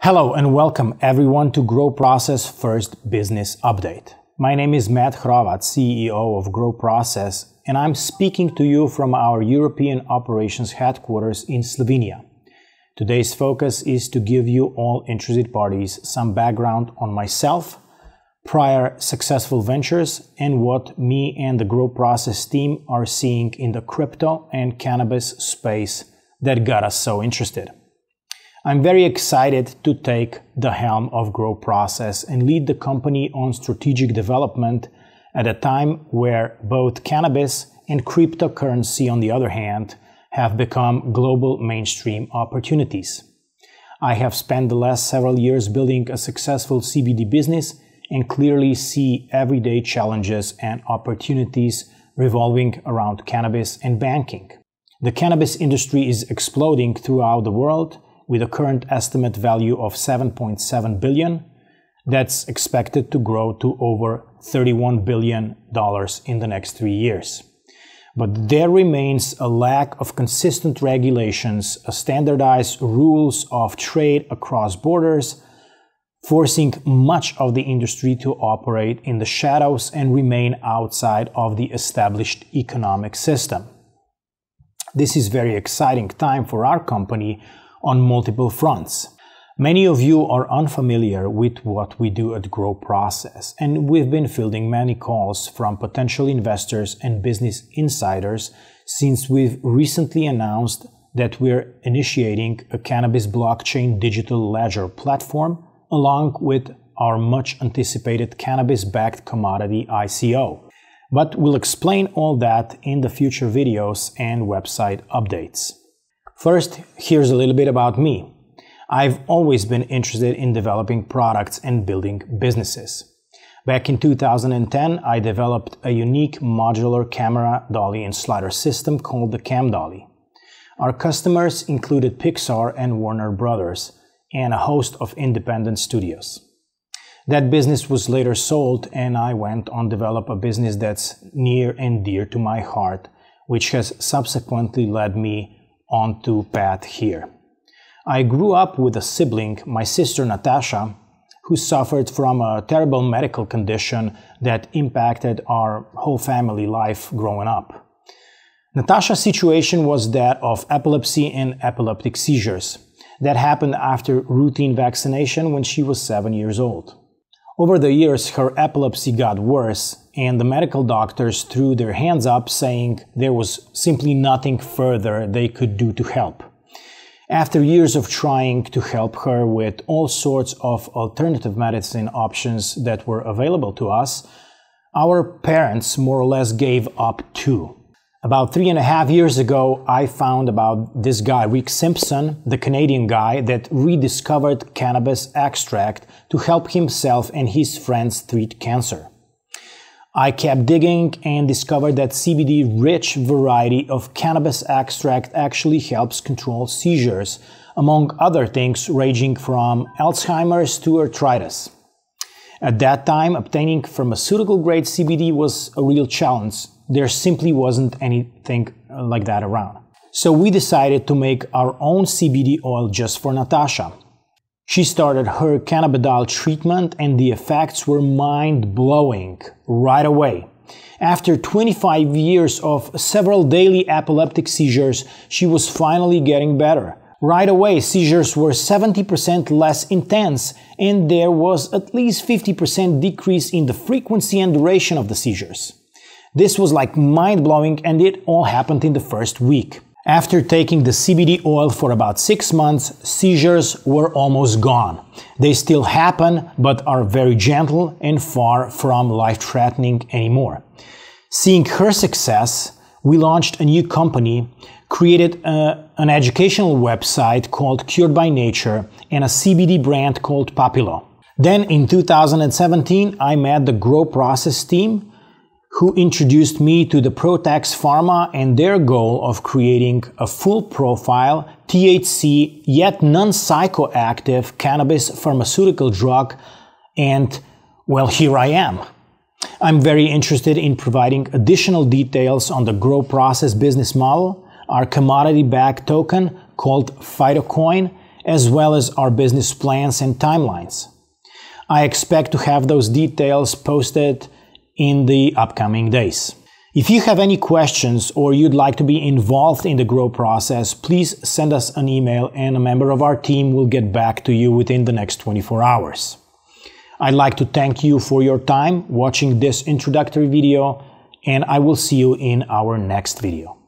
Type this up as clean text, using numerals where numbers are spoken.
Hello and welcome everyone to GrowProcess First Business Update. My name is Matt Hrovat, CEO of GrowProcess, and I'm speaking to you from our European operations headquarters in Slovenia. Today's focus is to give you all interested parties some background on myself, prior successful ventures, and what me and the GrowProcess team are seeing in the crypto and cannabis space that got us so interested. I'm very excited to take the helm of GrowProcess and lead the company on strategic development at a time where both cannabis and cryptocurrency, on the other hand, have become global mainstream opportunities. I have spent the last several years building a successful CBD business and clearly see everyday challenges and opportunities revolving around cannabis and banking. The cannabis industry is exploding throughout the world, with a current estimate value of $7.7 billion, that's expected to grow to over $31 billion in the next 3 years. But there remains a lack of consistent regulations, standardized rules of trade across borders, forcing much of the industry to operate in the shadows and remain outside of the established economic system. This is a very exciting time for our company on multiple fronts. Many of you are unfamiliar with what we do at GrowProcess, and we've been fielding many calls from potential investors and business insiders since we've recently announced that we're initiating a cannabis blockchain digital ledger platform along with our much anticipated cannabis-backed commodity ICO. But we'll explain all that in the future videos and website updates. First, here's a little bit about me. I've always been interested in developing products and building businesses. Back in 2010, I developed a unique modular camera dolly and slider system called the Cam Dolly. Our customers included Pixar and Warner Brothers and a host of independent studios. That business was later sold, and I went on to develop a business that's near and dear to my heart, which has subsequently led me onto path here. I grew up with a sibling, my sister Natasha, who suffered from a terrible medical condition that impacted our whole family life growing up. Natasha's situation was that of epilepsy and epileptic seizures that happened after routine vaccination when she was 7 years old. Over the years, her epilepsy got worse, and the medical doctors threw their hands up, saying there was simply nothing further they could do to help. After years of trying to help her with all sorts of alternative medicine options that were available to us, our parents more or less gave up too. About 3.5 years ago, I found about this guy, Rick Simpson, the Canadian guy that rediscovered cannabis extract to help himself and his friends treat cancer. I kept digging and discovered that CBD-rich variety of cannabis extract actually helps control seizures, among other things ranging from Alzheimer's to arthritis. At that time, obtaining pharmaceutical-grade CBD was a real challenge. There simply wasn't anything like that around. So we decided to make our own CBD oil just for Natasha. She started her cannabidiol treatment and the effects were mind-blowing right away. After 25 years of several daily epileptic seizures, she was finally getting better. Right away, seizures were 70% less intense, and there was at least 50% decrease in the frequency and duration of the seizures. This was like mind-blowing, and it all happened in the first week. After taking the CBD oil for about 6 months, seizures were almost gone. They still happen, but are very gentle and far from life-threatening anymore. Seeing her success, we launched a new company, created an educational website called Cured by Nature and a CBD brand called Papilo. Then in 2017, I met the GrowProcess team, who introduced me to the Protex Pharma and their goal of creating a full-profile, THC, yet non-psychoactive cannabis pharmaceutical drug, and, well, here I am. I'm very interested in providing additional details on the GrowProcess business model, our commodity-backed token called PhytoCoin, as well as our business plans and timelines. I expect to have those details posted in the upcoming days. If you have any questions or you'd like to be involved in the Grow process, please send us an email and a member of our team will get back to you within the next 24 hours. I'd like to thank you for your time watching this introductory video, and I will see you in our next video.